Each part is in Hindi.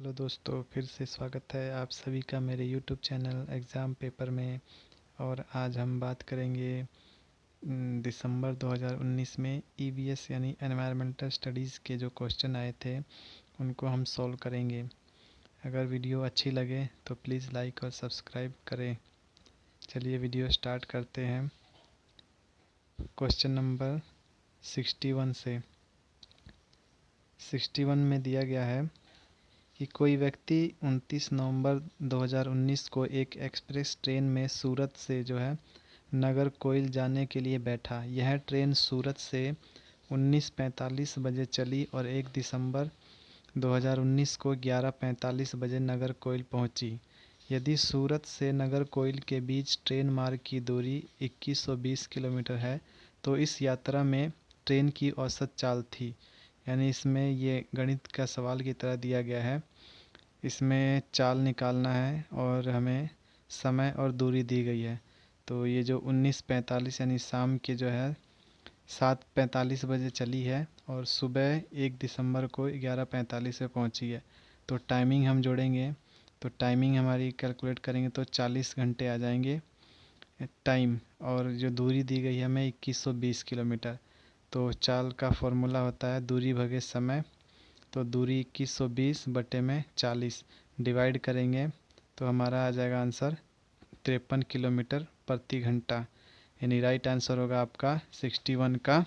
हेलो दोस्तों, फिर से स्वागत है आप सभी का मेरे यूट्यूब चैनल एग्ज़ाम पेपर में। और आज हम बात करेंगे दिसंबर 2019 में ईवीएस यानी एनवायरमेंटल स्टडीज़ के जो क्वेश्चन आए थे उनको हम सॉल्व करेंगे। अगर वीडियो अच्छी लगे तो प्लीज़ लाइक और सब्सक्राइब करें। चलिए वीडियो स्टार्ट करते हैं। क्वेश्चन नंबर 61 से 61 में दिया गया है कि कोई व्यक्ति 29 नवंबर 2019 को एक एक्सप्रेस ट्रेन में सूरत से नागरकोइल जाने के लिए बैठा। यह ट्रेन सूरत से 19:45 बजे चली और 1 दिसंबर 2019 को 11:45 बजे नागरकोइल पहुंची। यदि सूरत से नागरकोइल के बीच ट्रेन मार्ग की दूरी 2120 किलोमीटर है तो इस यात्रा में ट्रेन की औसत चाल थी। यानी इसमें ये गणित का सवाल की तरह दिया गया है। इसमें चाल निकालना है और हमें समय और दूरी दी गई है। तो ये जो 19:45 यानी शाम के 7:45 बजे चली है और सुबह 1 दिसंबर को 11:45 पे पहुंची है। तो टाइमिंग हम जोड़ेंगे तो टाइमिंग हमारी कैलकुलेट करेंगे तो 40 घंटे आ जाएंगे टाइम। और जो दूरी दी गई है हमें 2120 किलोमीटर। तो चाल का फॉर्मूला होता है दूरी भगे समय। तो दूरी 2120 बटे में 40 डिवाइड करेंगे तो हमारा आ जाएगा आंसर 53 किलोमीटर प्रति घंटा। यानी राइट आंसर होगा आपका 61 का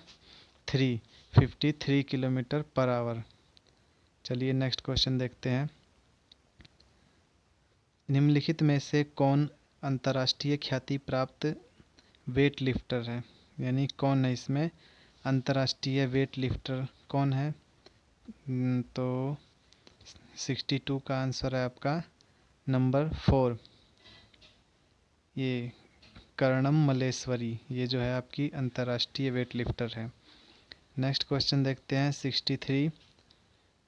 53 किलोमीटर पर आवर। चलिए नेक्स्ट क्वेश्चन देखते हैं। निम्नलिखित में से कौन अंतर्राष्ट्रीय ख्याति प्राप्त वेट लिफ्टर है? यानी कौन है इसमें अंतर्राष्ट्रीय वेट लिफ्टर कौन है? तो 62 का आंसर है आपका नंबर 4, ये कर्णम मलेश्वरी। ये जो है आपकी अंतर्राष्ट्रीय वेट लिफ्टर है। नेक्स्ट क्वेश्चन देखते हैं 63।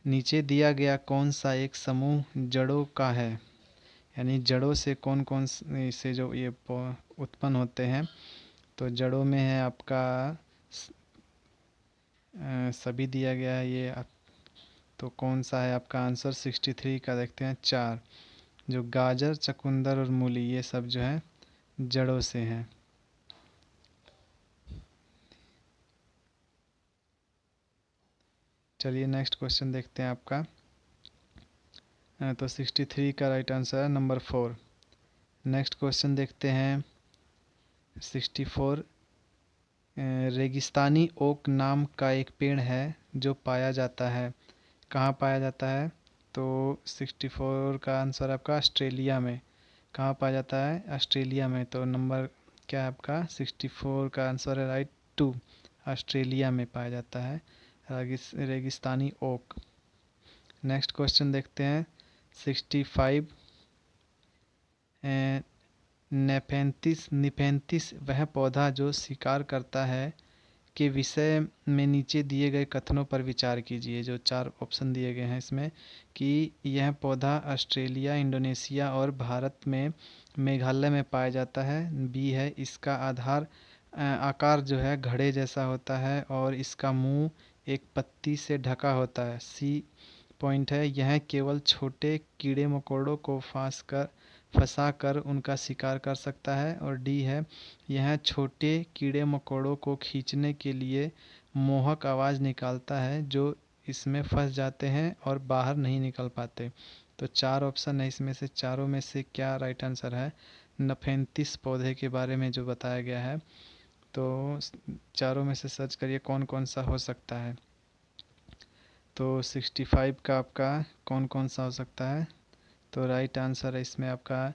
नीचे दिया गया कौन सा एक समूह जड़ों का है? यानी जड़ों से कौन कौन से जो ये उत्पन्न होते हैं। तो जड़ों में है आपका सभी दिया गया है ये तो कौन सा है आपका आंसर 63 का देखते हैं 4। जो गाजर, चुकंदर और मूली ये सब जो है जड़ों से हैं। चलिए नेक्स्ट क्वेश्चन देखते हैं आपका। तो 63 का राइट आंसर है नंबर 4। नेक्स्ट क्वेश्चन देखते हैं 64। रेगिस्तानी ओक नाम का एक पेड़ है जो पाया जाता है, कहाँ पाया जाता है? तो 64 का आंसर आपका ऑस्ट्रेलिया में। कहाँ पाया जाता है? ऑस्ट्रेलिया में। तो नंबर क्या है आपका 64 का आंसर है राइट 2, ऑस्ट्रेलिया में पाया जाता है रेगिस्तानी ओक। नेक्स्ट क्वेश्चन देखते हैं 65। निफेंथिस वह पौधा जो शिकार करता है के विषय में नीचे दिए गए कथनों पर विचार कीजिए। जो 4 ऑप्शन दिए गए हैं इसमें कि यह पौधा ऑस्ट्रेलिया, इंडोनेशिया और भारत में मेघालय में पाया जाता है। बी है इसका आकार जो है घड़े जैसा होता है और इसका मुंह एक पत्ती से ढका होता है। सी पॉइंट है यह केवल छोटे कीड़े मकोड़ों को फंसा कर उनका शिकार कर सकता है। और डी है यह छोटे कीड़े मकोड़ों को खींचने के लिए मोहक आवाज़ निकालता है जो इसमें फंस जाते हैं और बाहर नहीं निकल पाते। तो 4 ऑप्शन है इसमें से चारों में से क्या राइट आंसर है? नफेंथिस पौधे के बारे में जो बताया गया है। तो चारों में से सर्च करिए कौन कौन सा हो सकता है। तो 65 का आपका कौन कौन सा हो सकता है? तो राइट आंसर है इसमें आपका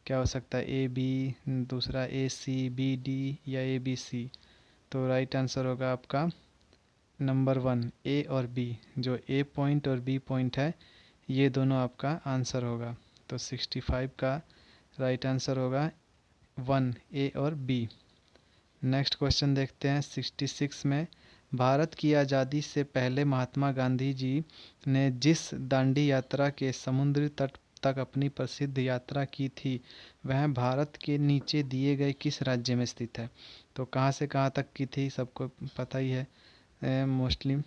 क्या हो सकता है? ए बी, दूसरा ए सी, बी डी या ए बी सी। तो राइट आंसर होगा आपका नंबर 1 ए और बी। जो ए पॉइंट और बी पॉइंट है ये दोनों आपका आंसर होगा। तो 65 का राइट आंसर होगा 1 ए और बी। नेक्स्ट क्वेश्चन देखते हैं 66 में। भारत की आज़ादी से पहले महात्मा गांधी जी ने जिस दांडी यात्रा के समुद्री तट तक अपनी प्रसिद्ध यात्रा की थी वह भारत के नीचे दिए गए किस राज्य में स्थित है? तो कहाँ से कहाँ तक की थी सबको पता ही है मोस्टली।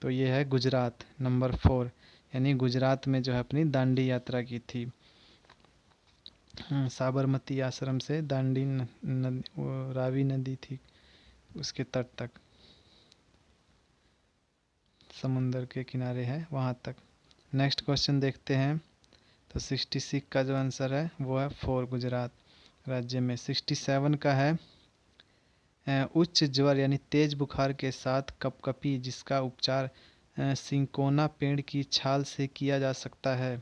तो ये है गुजरात, नंबर 4। यानी गुजरात में जो है अपनी दांडी यात्रा की थी। साबरमती आश्रम से दांडी वो रावी नदी थी उसके तट तक, समुंदर के किनारे है वहाँ तक। नेक्स्ट क्वेश्चन देखते हैं। तो 66 का जो आंसर है वो है 4 गुजरात राज्य में। 67 का है उच्च ज्वर यानी तेज बुखार के साथ कपकपी जिसका उपचार सिंकोना पेड़ की छाल से किया जा सकता है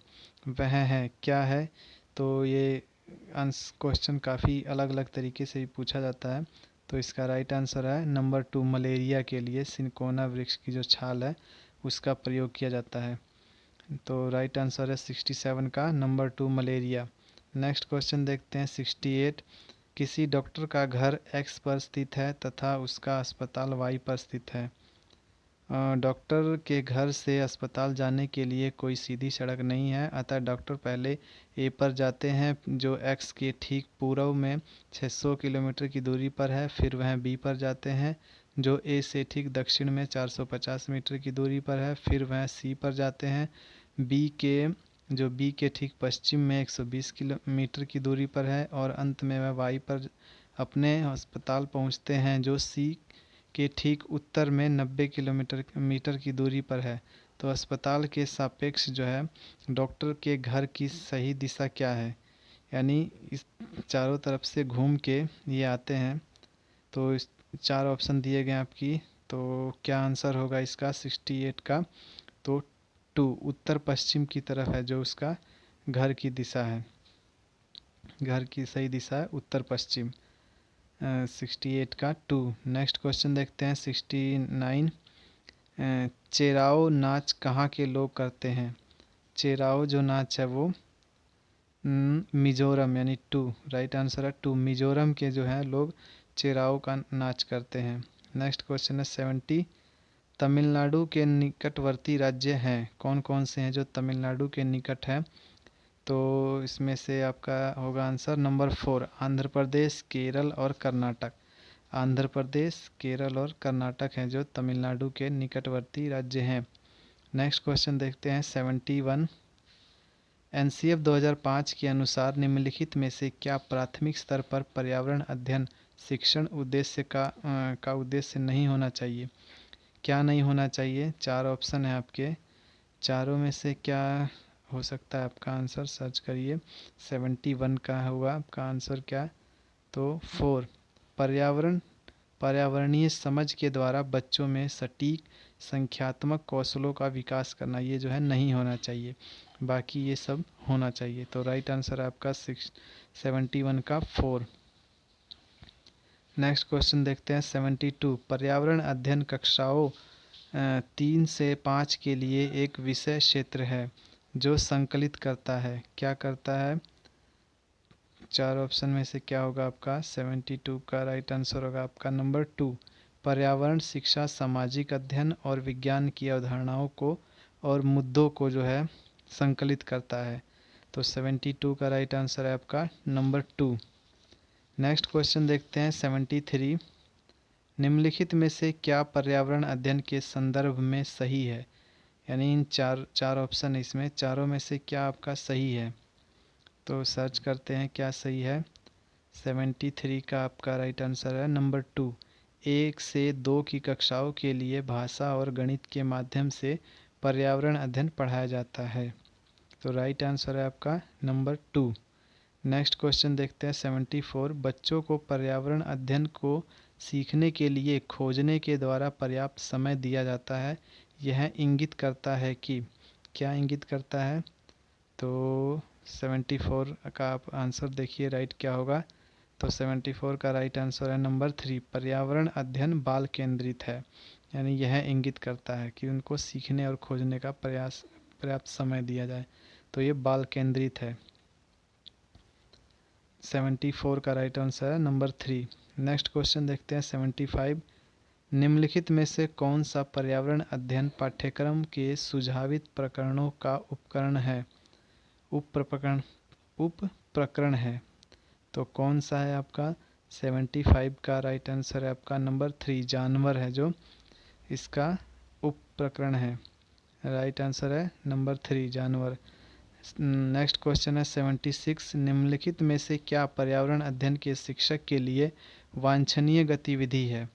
वह है क्या है। तो ये क्वेश्चन काफ़ी अलग अलग तरीके से भी पूछा जाता है। तो इसका राइट आंसर है नंबर 2, मलेरिया के लिए सिंकोना वृक्ष की जो छाल है उसका प्रयोग किया जाता है। तो राइट आंसर है 67 का नंबर 2, मलेरिया। नेक्स्ट क्वेश्चन देखते हैं 68। किसी डॉक्टर का घर एक्स पर स्थित है तथा उसका अस्पताल वाई पर स्थित है। डॉक्टर के घर से अस्पताल जाने के लिए कोई सीधी सड़क नहीं है, अतः डॉक्टर पहले ए पर जाते हैं जो एक्स के ठीक पूर्व में 600 किलोमीटर की दूरी पर है। फिर वह बी पर जाते हैं जो ए से ठीक दक्षिण में 450 मीटर की दूरी पर है। फिर वह सी पर जाते हैं बी के ठीक पश्चिम में 120 किलोमीटर की दूरी पर है। और अंत में वह वाई पर अपने अस्पताल पहुंचते हैं जो सी के ठीक उत्तर में 90 मीटर की दूरी पर है। तो अस्पताल के सापेक्ष जो है डॉक्टर के घर की सही दिशा क्या है, यानी इस चारों तरफ से घूम के ये आते हैं। तो इस 4 ऑप्शन दिए गए आपकी, तो क्या आंसर होगा इसका 68 का। तो 2 उत्तर पश्चिम की तरफ है जो उसका घर की दिशा है, घर की सही दिशा है उत्तर पश्चिम। 68 का 2। नेक्स्ट क्वेश्चन देखते हैं 69। चेराओ नाच कहाँ के लोग करते हैं। चेराओ जो नाच है वो मिजोरम यानी 2, राइट आंसर है 2, मिजोरम के जो है लोग चेराओ का नाच करते हैं। नेक्स्ट क्वेश्चन है 70। तमिलनाडु के निकटवर्ती राज्य हैं कौन कौन से हैं जो तमिलनाडु के निकट हैं। तो इसमें से आपका होगा आंसर नंबर 4, आंध्र प्रदेश, केरल और कर्नाटक। आंध्र प्रदेश, केरल और कर्नाटक हैं जो तमिलनाडु के निकटवर्ती राज्य हैं। नेक्स्ट क्वेश्चन देखते हैं 71। एनसीएफ 2005 के अनुसार निम्नलिखित में से क्या प्राथमिक स्तर पर पर्यावरण अध्ययन शिक्षण उद्देश्य का उद्देश्य नहीं होना चाहिए। क्या नहीं होना चाहिए, 4 ऑप्शन है आपके, चारों में से क्या हो सकता है आपका आंसर, सर्च करिए। 71 का होगा आपका आंसर क्या, तो 4, पर्यावरणीय समझ के द्वारा बच्चों में सटीक संख्यात्मक कौशलों का विकास करना, ये जो है नहीं होना चाहिए, बाकी ये सब होना चाहिए। तो राइट आंसर है आपका 71 का 4। नेक्स्ट क्वेश्चन देखते हैं 72। पर्यावरण अध्ययन कक्षाओं 3 से 5 के लिए एक विषय क्षेत्र है जो संकलित करता है, क्या करता है। 4 ऑप्शन में से क्या होगा आपका, 72 का राइट आंसर होगा आपका नंबर 2, पर्यावरण शिक्षा सामाजिक अध्ययन और विज्ञान की अवधारणाओं को और मुद्दों को जो है संकलित करता है। तो 72 का राइट आंसर है आपका नंबर 2। नेक्स्ट क्वेश्चन देखते हैं 73। निम्नलिखित में से क्या पर्यावरण अध्ययन के संदर्भ में सही है, यानी इन चार ऑप्शन इसमें चारों में से क्या आपका सही है। तो सर्च करते हैं क्या सही है। 73 का आपका राइट आंसर है नंबर 2, 1 से 2 की कक्षाओं के लिए भाषा और गणित के माध्यम से पर्यावरण अध्ययन पढ़ाया जाता है। तो राइट आंसर है आपका नंबर 2। नेक्स्ट क्वेश्चन देखते हैं 74। बच्चों को पर्यावरण अध्ययन को सीखने के लिए खोजने के द्वारा पर्याप्त समय दिया जाता है, यह इंगित करता है कि, क्या इंगित करता है। तो 74 का आप आंसर देखिए राइट क्या होगा। तो 74 का राइट आंसर है नंबर 3, पर्यावरण अध्ययन बाल केंद्रित है, यानी यह इंगित करता है कि उनको सीखने और खोजने का पर्याप्त समय दिया जाए, तो ये बाल केंद्रित है। 74 का राइट आंसर है नंबर 3। नेक्स्ट क्वेश्चन देखते हैं 75। निम्नलिखित में से कौन सा पर्यावरण अध्ययन पाठ्यक्रम के सुझावित प्रकरणों का उपप्रकरण है। तो कौन सा है आपका, 75 का राइट आंसर है आपका नंबर 3, जानवर है जो इसका उपप्रकरण है। राइट आंसर है नंबर 3 जानवर। नेक्स्ट क्वेश्चन है 76, निम्नलिखित में से क्या पर्यावरण अध्ययन के शिक्षक के लिए वांछनीय गतिविधि है?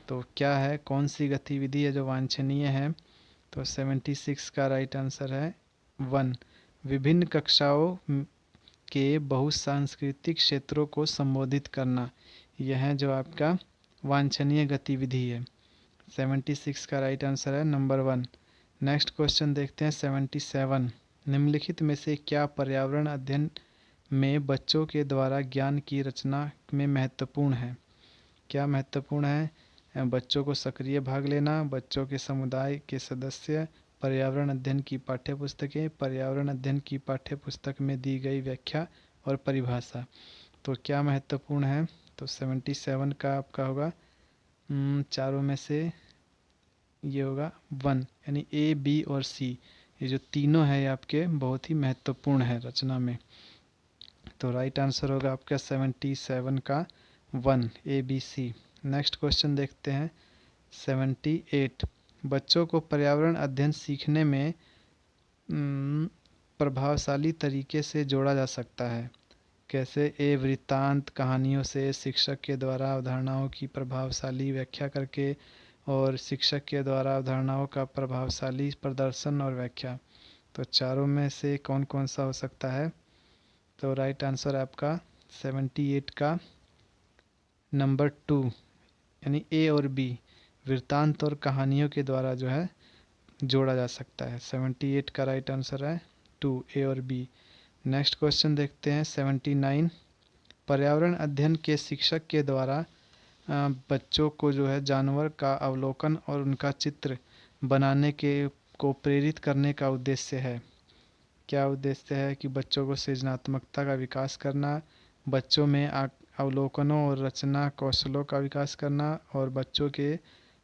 तो क्या है, कौन सी गतिविधि है जो वांछनीय है? तो 76 का राइट आंसर है 1, विभिन्न कक्षाओं के बहुसांस्कृतिक क्षेत्रों को संबोधित करना। यह है जो आपका वांछनीय गतिविधि है। 76 का राइट आंसर है नंबर 1। नेक्स्ट क्वेश्चन देखते हैं 77, निम्नलिखित में से क्या पर्यावरण अध्ययन में बच्चों के द्वारा ज्ञान की रचना में महत्वपूर्ण है? क्या महत्वपूर्ण है? बच्चों को सक्रिय भाग लेना, बच्चों के समुदाय के सदस्य, पर्यावरण अध्ययन की पाठ्यपुस्तकें, पर्यावरण अध्ययन की पाठ्यपुस्तक में दी गई व्याख्या और परिभाषा। तो क्या महत्वपूर्ण है? तो 77 का आपका होगा चारों में से ये होगा 1, यानी ए, बी और सी, ये जो तीनों है ये आपके बहुत ही महत्वपूर्ण है रचना में। तो राइट आंसर होगा आपका 77 का 1, ए, बी, सी। नेक्स्ट क्वेश्चन देखते हैं 78, बच्चों को पर्यावरण अध्ययन सीखने में प्रभावशाली तरीके से जोड़ा जा सकता है। कैसे? ए, वृत्तांत कहानियों से, शिक्षक के द्वारा अवधारणाओं की प्रभावशाली व्याख्या करके, और शिक्षक के द्वारा अवधारणाओं का प्रभावशाली प्रदर्शन और व्याख्या। तो चारों में से कौन कौन सा हो सकता है? तो राइट आंसर आपका 78 का नंबर 2, यानी ए और बी, वृत्तांत और कहानियों के द्वारा जो है जोड़ा जा सकता है। 78 का राइट आंसर है 2, ए और बी। नेक्स्ट क्वेश्चन देखते हैं 79, पर्यावरण अध्ययन के शिक्षक के द्वारा बच्चों को जो है जानवर का अवलोकन और उनका चित्र बनाने के को प्रेरित करने का उद्देश्य है। क्या उद्देश्य है? कि बच्चों को सृजनात्मकता का विकास करना, बच्चों में अवलोकनों और रचना कौशलों का विकास करना, और बच्चों के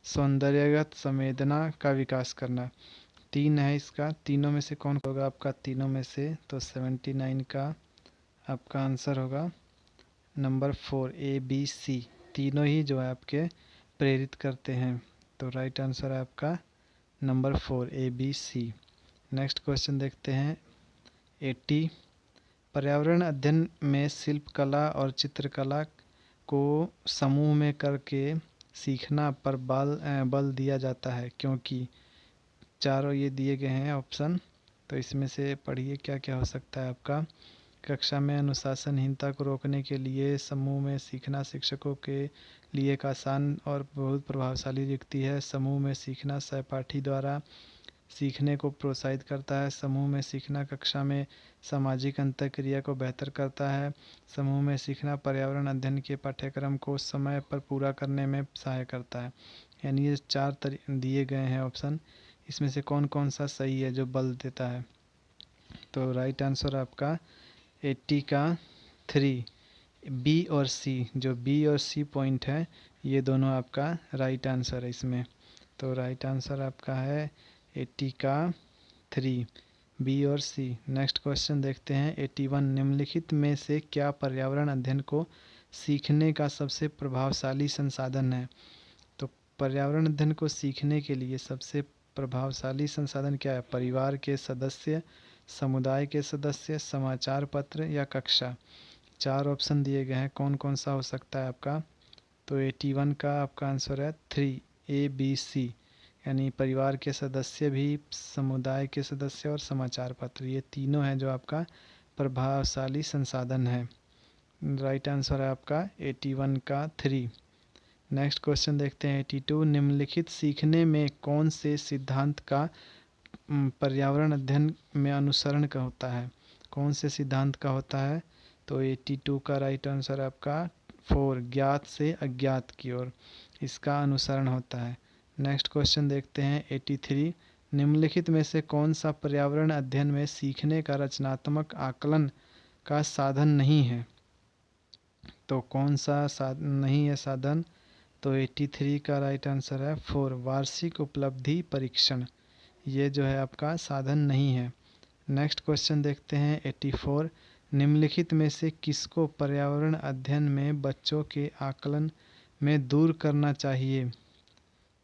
सौंदर्यगत संवेदना का विकास करना। 3 है इसका, तीनों में से कौन होगा आपका? तीनों में से तो 79 का आपका आंसर होगा नंबर 4, ए, बी, सी। तीनों ही जो है आपके प्रेरित करते हैं। तो राइट आंसर है आपका नंबर 4, ए, बी, सी। नेक्स्ट क्वेश्चन देखते हैं 80, पर्यावरण अध्ययन में शिल्पकला और चित्रकला को समूह में करके सीखना पर बल दिया जाता है, क्योंकि चारों ये दिए गए हैं ऑप्शन। तो इसमें से पढ़िए क्या क्या हो सकता है आपका। कक्षा में अनुशासनहीनता को रोकने के लिए समूह में सीखना शिक्षकों के लिए एक आसान और बहुत प्रभावशाली युक्ति है। समूह में सीखना सहपाठी द्वारा सीखने को प्रोत्साहित करता है। समूह में सीखना कक्षा में सामाजिक अंतःक्रिया को बेहतर करता है। समूह में सीखना पर्यावरण अध्ययन के पाठ्यक्रम को समय पर पूरा करने में सहायक करता है। यानी ये 4 दिए गए हैं ऑप्शन, इसमें से कौन कौन सा सही है जो बल देता है? तो राइट आंसर आपका 80 का 3, बी और सी। जो बी और सी पॉइंट है ये दोनों आपका राइट आंसर है इसमें। तो राइट आंसर आपका है 80 का 3, बी और सी। नेक्स्ट क्वेश्चन देखते हैं 81, निम्नलिखित में से क्या पर्यावरण अध्ययन को सीखने का सबसे प्रभावशाली संसाधन है? तो पर्यावरण अध्ययन को सीखने के लिए सबसे प्रभावशाली संसाधन क्या है? परिवार के सदस्य, समुदाय के सदस्य, समाचार पत्र या कक्षा। 4 ऑप्शन दिए गए हैं, कौन कौन सा हो सकता है आपका? तो 81 का आपका आंसर है 3, ए, बी, सी, यानी परिवार के सदस्य भी, समुदाय के सदस्य और समाचार पत्र, ये तीनों हैं जो आपका प्रभावशाली संसाधन है। राइट आंसर है आपका 81 का 3। नेक्स्ट क्वेश्चन देखते हैं 82, निम्नलिखित सीखने में कौन से सिद्धांत का पर्यावरण अध्ययन में अनुसरण का होता है? कौन से सिद्धांत का होता है? तो 82 का राइट आंसर आपका 4, ज्ञात से अज्ञात की ओर इसका अनुसरण होता है। नेक्स्ट क्वेश्चन देखते हैं 83, निम्नलिखित में से कौन सा पर्यावरण अध्ययन में सीखने का रचनात्मक आकलन का साधन नहीं है? तो कौन सा नहीं है साधन? तो 83 का राइट आंसर है 4, वार्षिक उपलब्धि परीक्षण। ये जो है आपका साधन नहीं है। नेक्स्ट क्वेश्चन देखते हैं 84, निम्नलिखित में से किसको पर्यावरण अध्ययन में बच्चों के आकलन में दूर करना चाहिए?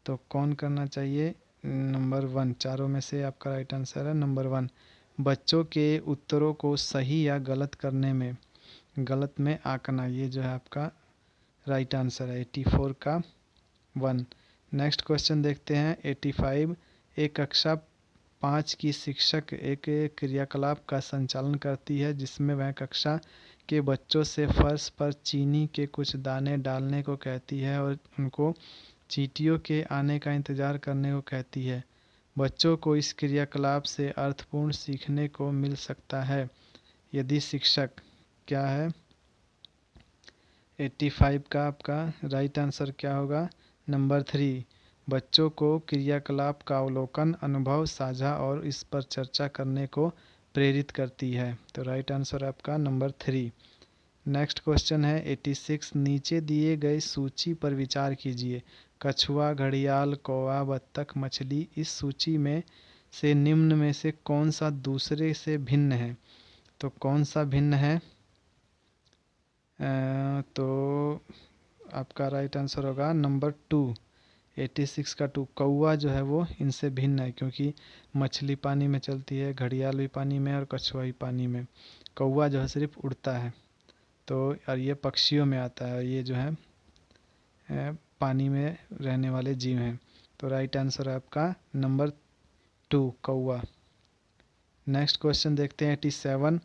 तो कौन करना चाहिए? नंबर 1, चारों में से आपका राइट आंसर है नंबर 1। बच्चों के उत्तरों को सही या गलत करने में, गलत में आंकना, ये जो है आपका राइट आंसर है 84 का 1। नेक्स्ट क्वेश्चन देखते हैं 85। एक कक्षा 5 की शिक्षक एक क्रियाकलाप का संचालन करती है जिसमें वह कक्षा के बच्चों से फर्श पर चीनी के कुछ दाने डालने को कहती है और उनको चींटियों के आने का इंतज़ार करने को कहती है। बच्चों को इस क्रियाकलाप से अर्थपूर्ण सीखने को मिल सकता है यदि शिक्षक, क्या है 85 का आपका राइट आंसर क्या होगा नंबर 3। बच्चों को क्रियाकलाप का अवलोकन, अनुभव साझा और इस पर चर्चा करने को प्रेरित करती है। तो राइट आंसर आपका नंबर 3। नेक्स्ट क्वेश्चन है 86। नीचे दिए गए सूची पर विचार कीजिए। कछुआ, घड़ियाल, कौवा, बत्तख, मछली। इस सूची में से निम्न में से कौन सा दूसरे से भिन्न है? तो कौन सा भिन्न है? तो आपका राइट आंसर होगा नंबर 2, 86 का 2। कौवा जो है वो इनसे भिन्न है क्योंकि मछली पानी में चलती है, घड़ियाल भी पानी में और कछुआ भी पानी में। कौवा जो है सिर्फ उड़ता है, तो और ये पक्षियों में आता है और ये जो है पानी में रहने वाले जीव हैं। तो राइट आंसर है आपका नंबर 2, कौवा। नेक्स्ट क्वेश्चन देखते हैं 87।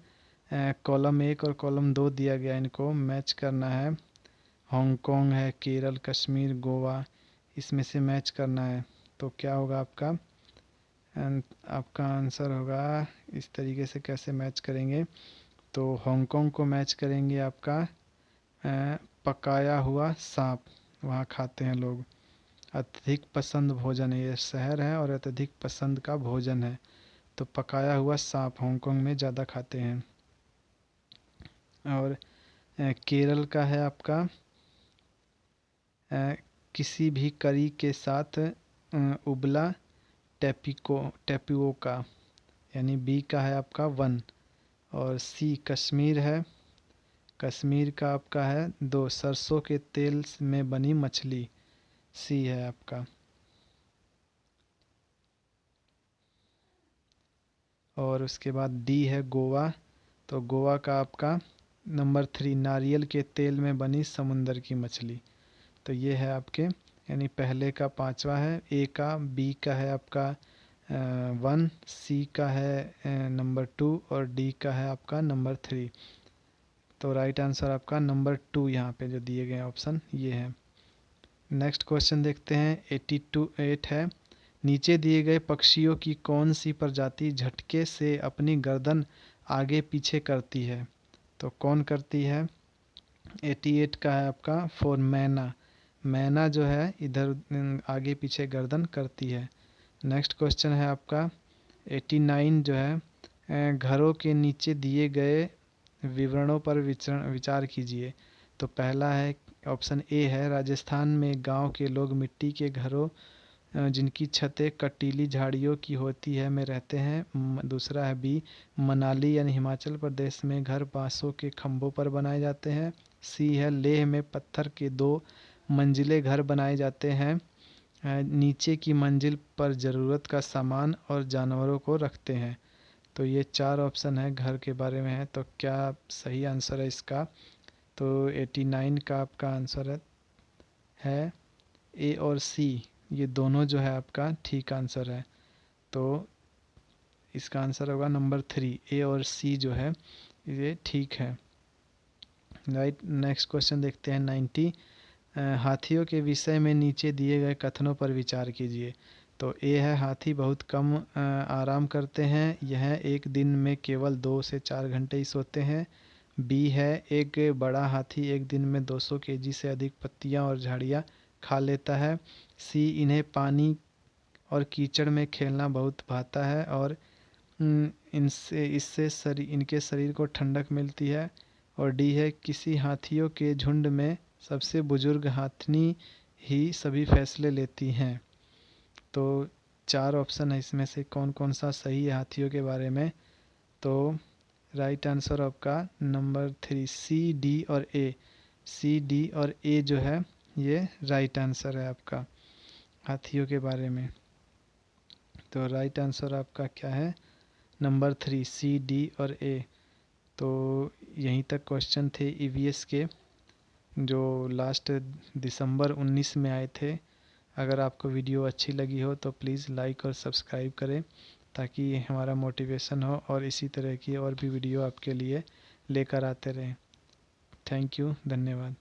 कॉलम 1 और कॉलम 2 दिया गया, इनको मैच करना है। हांगकांग है, केरल, कश्मीर, गोवा, इसमें से मैच करना है। तो क्या होगा आपका? आपका आंसर होगा इस तरीके से। कैसे मैच करेंगे? तो हांगकांग को मैच करेंगे आपका पकाया हुआ सांप, वहाँ खाते हैं लोग। अत्यधिक पसंद भोजन है, ये शहर है और अत्यधिक पसंद का भोजन है। तो पकाया हुआ सांप हांगकांग में ज़्यादा खाते हैं। और केरल का है आपका किसी भी करी के साथ उबला टेपिओका, यानी बी का है आपका 1। और सी कश्मीर है, कश्मीर का आपका है 2, सरसों के तेल में बनी मछली, सी है आपका। और उसके बाद डी है गोवा, तो गोवा का आपका नंबर 3, नारियल के तेल में बनी समुंदर की मछली। तो ये है आपके, यानी पहले का 5वां है। ए का, बी का है आपका 1, सी का है नंबर 2 और डी का है आपका नंबर 3। तो राइट आंसर आपका नंबर 2 यहाँ पे जो दिए गए ऑप्शन ये है। नेक्स्ट क्वेश्चन देखते हैं 8 है। नीचे दिए गए पक्षियों की कौन सी प्रजाति झटके से अपनी गर्दन आगे पीछे करती है? तो कौन करती है? 88 का है आपका 4, मैना। मैना जो है इधर आगे पीछे गर्दन करती है। नेक्स्ट क्वेश्चन है आपका 89 जो है घरों के नीचे दिए गए विवरणों पर विचार कीजिए। तो पहला है ऑप्शन ए है, राजस्थान में गांव के लोग मिट्टी के घरों जिनकी छतें कटीली झाड़ियों की होती है में रहते हैं। दूसरा है बी, मनाली यानी हिमाचल प्रदेश में घर बांसों के खंभों पर बनाए जाते हैं। सी है, लेह में पत्थर के 2 मंजिले घर बनाए जाते हैं, नीचे की मंजिल पर ज़रूरत का सामान और जानवरों को रखते हैं। तो ये 4 ऑप्शन है घर के बारे में है। तो क्या सही आंसर है इसका? तो 89 का आपका आंसर है ए और सी, ये दोनों जो है आपका ठीक आंसर है। तो इसका आंसर होगा नंबर 3, ए और सी जो है ये ठीक है। राइट। नेक्स्ट क्वेश्चन देखते हैं 90। हाथियों के विषय में नीचे दिए गए कथनों पर विचार कीजिए। तो ए है, हाथी बहुत कम आराम करते हैं, यह एक दिन में केवल 2 से 4 घंटे ही सोते हैं। बी है, एक बड़ा हाथी एक दिन में 200 केजी से अधिक पत्तियां और झाड़ियां खा लेता है। सी, इन्हें पानी और कीचड़ में खेलना बहुत भाता है और इनके शरीर को ठंडक मिलती है। और डी है, किसी हाथियों के झुंड में सबसे बुजुर्ग हाथनी ही सभी फैसले लेती हैं। तो 4 ऑप्शन है, इसमें से कौन कौन सा सही है हाथियों के बारे में? तो राइट आंसर आपका नंबर 3, सी, डी और ए। सी, डी और ए जो है ये राइट आंसर है आपका हाथियों के बारे में। तो राइट आंसर आपका क्या है? नंबर 3, सी, डी और ए। तो यहीं तक क्वेश्चन थे ईवीएस के, जो लास्ट दिसंबर 19 में आए थे। अगर आपको वीडियो अच्छी लगी हो तो प्लीज़ लाइक और सब्सक्राइब करें, ताकि ये हमारा मोटिवेशन हो और इसी तरह की और भी वीडियो आपके लिए लेकर आते रहें। थैंक यू, धन्यवाद।